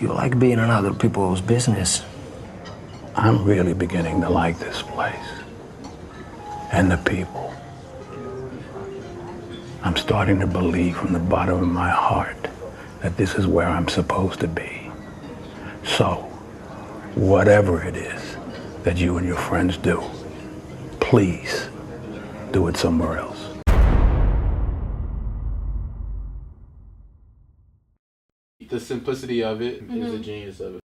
You like being in other people's business. I'm really beginning to like this place and the people. I'm starting to believe from the bottom of my heart that this is where I'm supposed to be. So, whatever it is that you and your friends do, please do it somewhere else. The simplicity of it is the genius of it.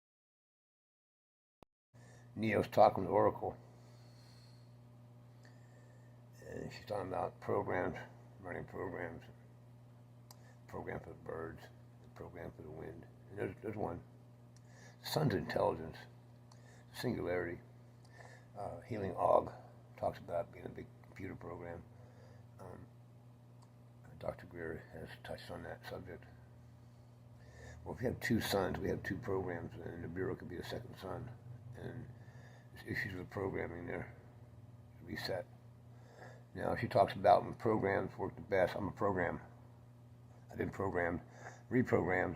Neo's talking to Oracle. And she's talking about programs, running programs. Program for the birds, program for the wind. And there's one. Sun's intelligence, singularity. Healing Og talks about being a big computer program. Dr. Greer has touched on that subject. Well, if you have two suns, we have two programs, and the Bureau could be a second sun. And there's issues with programming there. Reset. Now, she talks about when programs work the best. I'm a program. I've been programmed, reprogrammed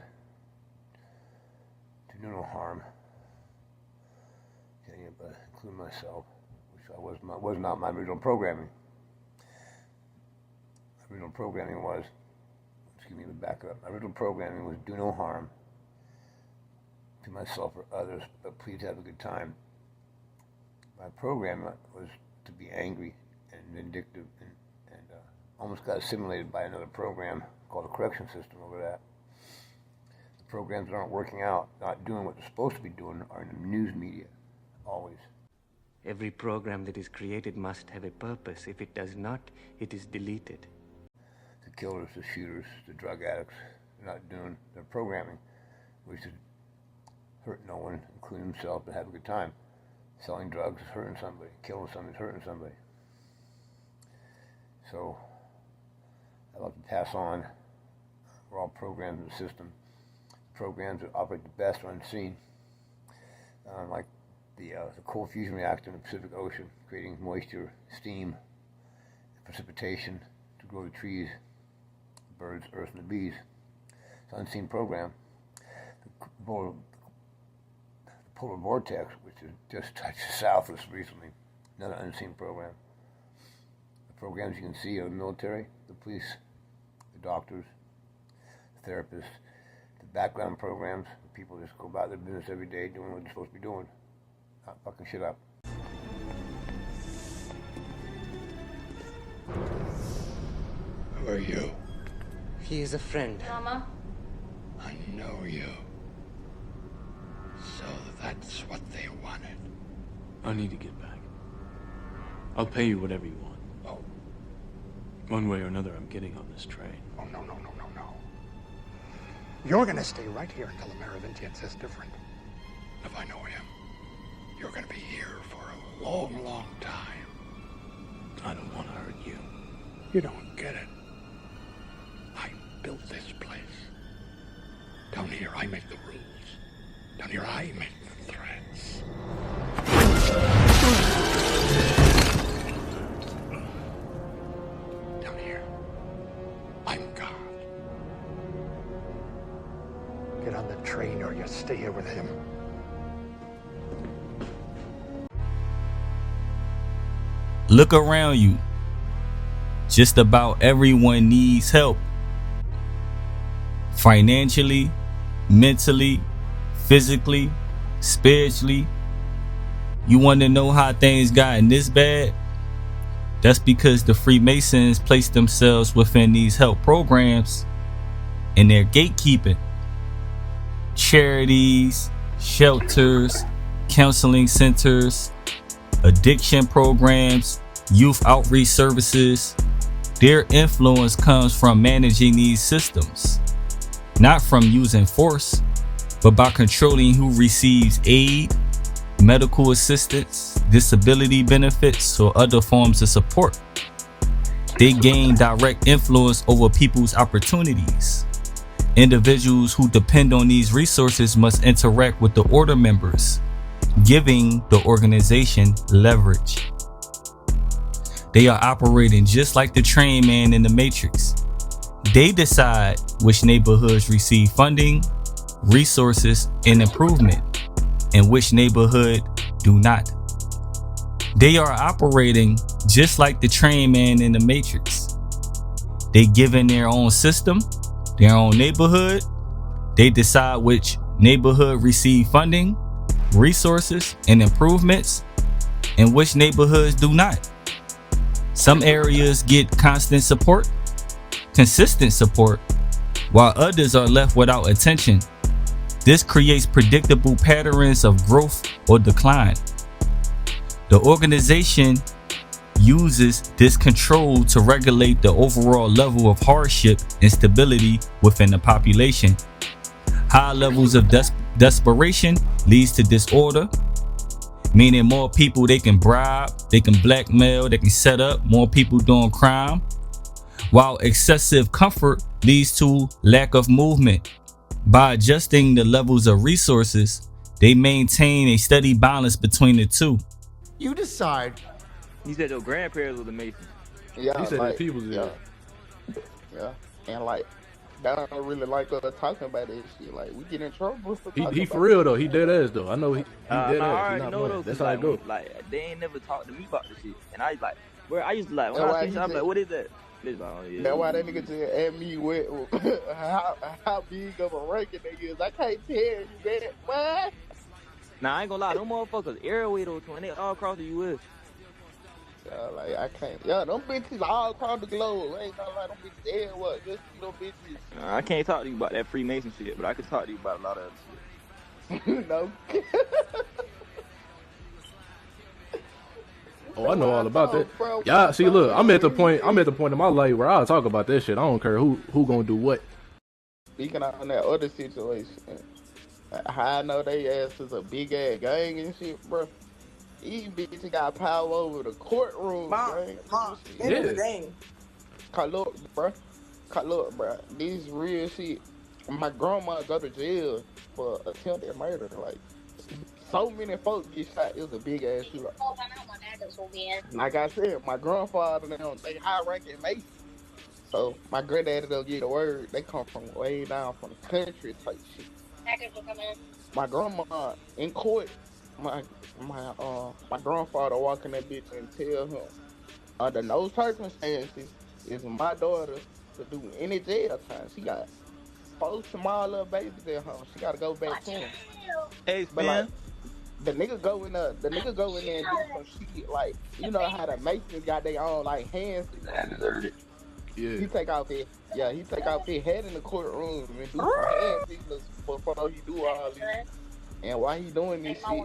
to do no harm. Okay, but include myself, which was not my original programming. My original programming was, excuse me, let me back up. My original programming was do no harm to myself or others, but please have a good time. My program was to be angry and vindictive and almost got assimilated by another program called a correction system over that. The programs that aren't working out, not doing what they're supposed to be doing, are in the news media, always. Every program that is created must have a purpose. If it does not, it is deleted. The killers, the shooters, the drug addicts, they're not doing their programming, which is hurt no one, including himself, but have a good time. Selling drugs is hurting somebody. Killing somebody is hurting somebody. So, I'd like to pass on. We're all programs in the system. Programs that operate the best are unseen. Like the cold fusion reactor in the Pacific Ocean, creating moisture, steam, precipitation to grow the trees, the birds, earth, and the bees. It's an unseen program. The polar vortex, which has just touched the south recently, another unseen program. The programs you can see are the military, the police, the doctors, the therapists, the background programs. The people just go about their business every day doing what they're supposed to be doing, not fucking shit up. Who are you? He is a friend. Mama? I know you. So that's what they wanted. I need to get back. I'll pay you whatever you want. Oh. One way or another, I'm getting on this train. Oh, no. You're gonna stay right here until the Merovingian says different. If I know him, you're gonna be here for a long, long time. I don't want to hurt you. You don't get it. I built this place. Down here, I make the rules. Down here, I make the threats. Down here, I'm God. Get on the train or you stay here with him. Look around you. Just about everyone needs help. Financially, mentally, physically, spiritually. You want to know how things gotten this bad? That's because the Freemasons placed themselves within these help programs and they're gatekeeping. Charities, shelters, counseling centers, addiction programs, youth outreach services. Their influence comes from managing these systems, not from using force, but by controlling who receives aid, medical assistance, disability benefits, or other forms of support. They gain direct influence over people's opportunities. Individuals who depend on these resources must interact with the order members, giving the organization leverage. They are operating just like the train man in the Matrix. They decide which neighborhoods receive funding, resources, and improvement, and which neighborhood do not. They are operating just like the train man in the Matrix. They given their own system, their own neighborhood. They decide which neighborhood receive funding, resources, and improvements, and which neighborhoods do not. Some areas get constant support, consistent support, while others are left without attention. This creates predictable patterns of growth or decline. The organization uses this control to regulate the overall level of hardship and stability within the population. High levels of desperation leads to disorder, meaning more people they can bribe, they can blackmail, they can set up more people doing crime, while excessive comfort leads to lack of movement. By adjusting the levels of resources, they maintain a steady balance between the two. You decide. You said your grandparents were the Masons. Yeah, He said like, that people's yeah, yeah, and like, I don't really like us talking about this shit. Like, we get in trouble for talking he about for real though. He dead ass though. I know he dead I ass. already He not know playing. though. That's Cause how like, it go. like they ain't never talked to me about this shit, and I like, bro, I used to like when That's I why see he shit, I'm said- like, what is that? It's like, oh, yeah. That's why that nigga just asked me how big of a ranking they is. I can't tell you that, what? Nah, I ain't gonna lie, them motherfuckers everywhere though, twin. They all across the U.S. Like, I can't. Yeah, them bitches all across the globe. I ain't gonna lie, them bitches everywhere. Just see them bitches. Nah, I can't talk to you about that Freemason shit, but I can talk to you about a lot of other shit. You know. Oh, I know all about that. Bro, Y'all see, look, I'm at the point in my life where I'll talk about that shit. I don't care who gonna do what. Speaking on that other situation, how I know they ass is a big ass gang and shit, bro. These bitches got power over the courtroom, gang. End of the day. Look, bro. This real shit. My grandma go to jail for attempted murder. Like, so many folks get shot. It was a big ass shootout. Like I said, my grandfather, they high ranking Mason. So my granddaddy don't get a word. They come from way down from the country type shit. My grandma in court, my grandfather walk in that bitch and tell him, under no circumstances is my daughter to do any jail time. She got 4 small little babies at home. She gotta go back to him. Hey, But man. like, the nigga go in there and do some shit like, you know how the Masons got their own like hands. Yeah. He take out his head in the courtroom and do some hand signals before he do all this. And while he doing this shit,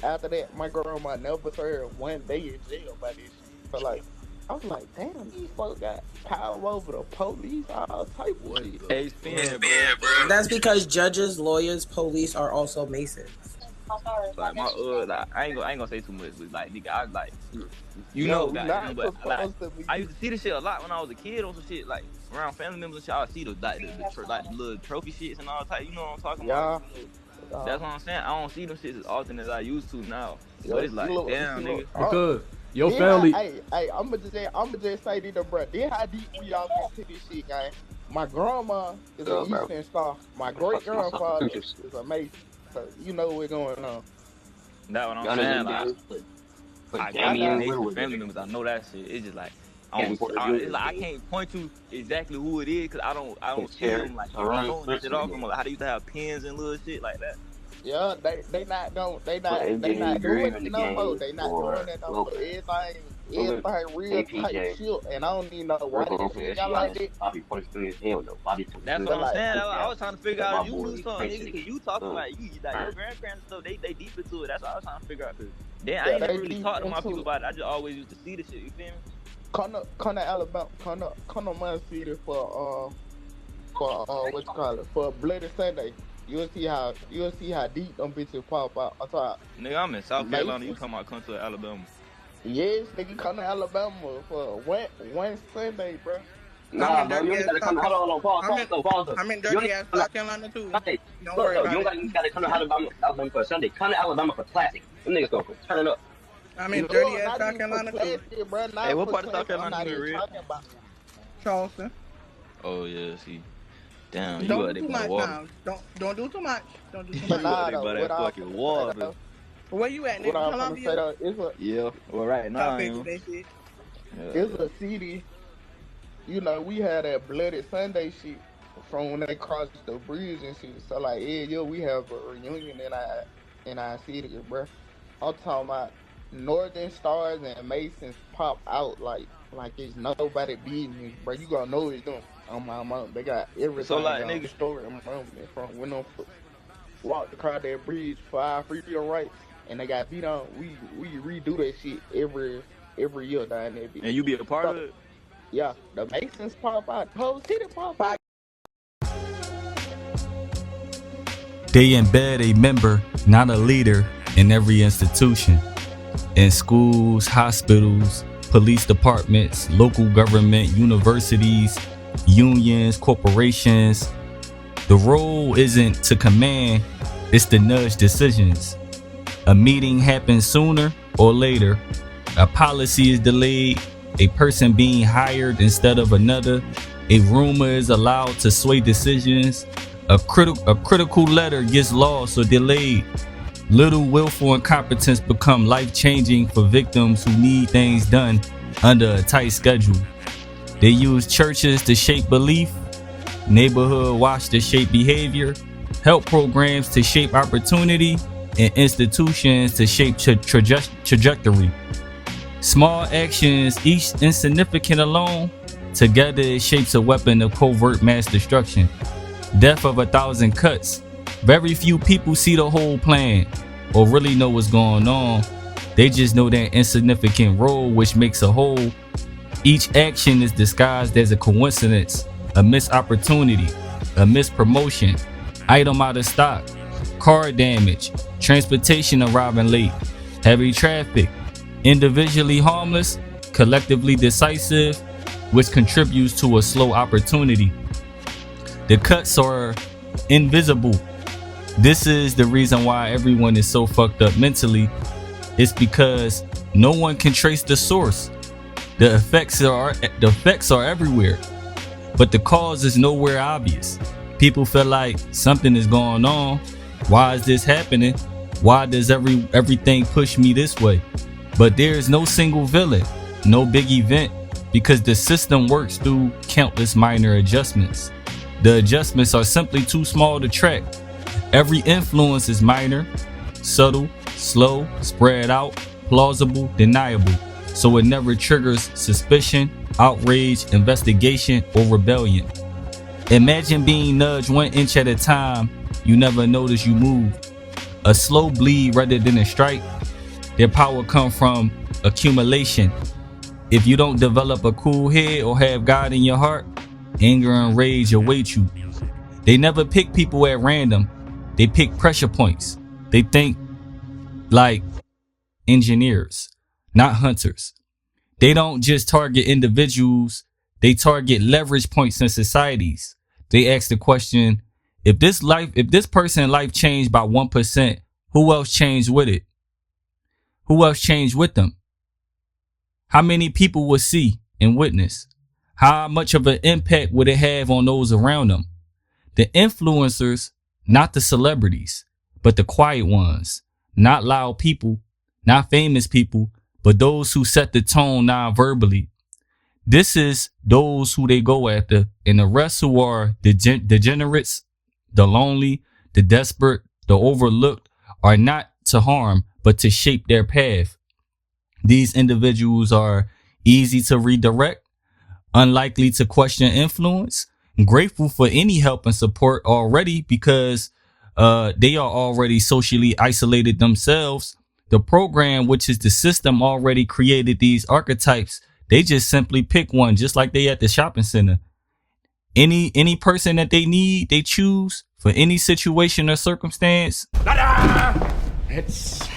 after that, my grandma never served one day in jail by this shit. So like, I was like, damn, these folks got power over the police, all type of shit. Hey, Spin, bro. That's because judges, lawyers, police are also Masons. Like my like I ain't gonna say too much, but like nigga, I like you No, know, we goddamn, not but like supposed to be. I used to see this shit a lot when I was a kid on some shit like around family members and shit. I would see the little trophy shits and all type. You know what I'm talking about? That's what I'm saying. I don't see them shits as often as I used to now. But it's like, damn, nigga. Because your family. Hey, I'ma just say this, bro. This how deep we all into this shit, gang. My grandma is an Eastern Star. My great grandfather is a Mason. So you know what's going on. That's what I'm saying. Like, I got Mason family members. I know that shit. It's just like I can't point to exactly who it is because I don't see them like shit off from like how they used to have pins and little shit like that. Yeah, they not doing it no more. They not doing that no more. Everything real tight shit, and I don't even know why they shit got like that. That's what I'm saying. I was trying to figure out if you knew something, nigga, cause you talking about you like your grandparents and stuff. They deep into it. That's what I was trying to figure out. Cause I ain't never really talked to my people about it. I just always used to see the shit. You feel me? Come to Alabama. Come to my city for what you call it, for Bloody Sunday. You'll see how deep them bitches pop out. I'm sorry. Nigga, I'm in South Carolina. You talking about come to Alabama? Yes, nigga, come to Alabama for one Sunday, bro. Nah, bro, you gotta come. Hold on, pause. I'm in dirty ass South Carolina too. Don't worry about it. You gotta come to Alabama for Sunday. Come to Alabama for classic. Them niggas gonna turn it up. I'm in dirty ass South Carolina too. Hey, what part of South Carolina you in, Red? Charleston. Oh yeah, see. Damn, you Don't out do there too by the much water. now. Don't do too much. Don't do too You much. out there by that fucking water. Where you at, What nigga? I'm gonna say Columbia? though, it's a Yeah, well, right now Top I 50, am. that shit. it's a city. You know, we had that Bloody Sunday shit from when they crossed the bridge and shit. So like, yeah, we have a reunion in our city, bro. I'm talking about Northern Stars and Masons pop out like it's nobody business, bro. You gonna know it's them. On my mom, they got So everything like, on the nigga, story. I'm from when them walked across that bridge for our freedom rights, and they got beat on. We redo that shit every year down there. and you be a part of it. Yeah, the Masons pop out, the whole city pop out. They embed a member, not a leader, in every institution. In schools, hospitals, police departments, local government, universities, unions, corporations. The role isn't to command, it's to nudge decisions. A meeting happens sooner or later. A policy is delayed. A person being hired instead of another. A rumor is allowed to sway decisions. A critical letter gets lost or delayed. Little willful incompetence become life-changing for victims who need things done under a tight schedule. They use churches to shape belief, neighborhood watch to shape behavior, help programs to shape opportunity, and institutions to shape trajectory. Small actions, each insignificant alone, together it shapes a weapon of covert mass destruction. Death of 1,000 cuts. Very few people see the whole plan or really know what's going on. They just know their insignificant role, which makes a whole. Each action is disguised as a coincidence, a missed opportunity, a missed promotion, item out of stock, car damage, transportation arriving late, heavy traffic, individually harmless, collectively decisive, which contributes to a slow opportunity. The cuts are invisible. This is the reason why everyone is so fucked up mentally. It's because no one can trace the source. The effects are everywhere, but the cause is nowhere obvious. People feel like something is going on. Why is this happening? Why does everything push me this way? But there is no single villain, no big event, because the system works through countless minor adjustments. The adjustments are simply too small to track. Every influence is minor, subtle, slow, spread out, plausible, deniable. So it never triggers suspicion, outrage, investigation, or rebellion. Imagine being nudged 1 inch at a time. You never notice you moved. A slow bleed rather than a strike. Their power comes from accumulation. If you don't develop a cool head or have God in your heart, anger and rage await you. They never pick people at random. They pick pressure points. They think like engineers, not hunters. They don't just target individuals. They target leverage points in societies. They ask the question, if this person's life changed by 1%, who else changed with it? Who else changed with them? How many people will see and witness? How much of an impact would it have on those around them? The influencers, not the celebrities, but the quiet ones, not loud people, not famous people, but those who set the tone non-verbally. This is those who they go after, and the rest who are the degenerates, the lonely, the desperate, the overlooked, are not to harm, but to shape their path. These individuals are easy to redirect, unlikely to question influence, grateful for any help and support already because they are already socially isolated themselves. The program, which is the system, already created these archetypes. They just simply pick one, just like they at the shopping center. Any person that they need, they choose for any situation or circumstance. It's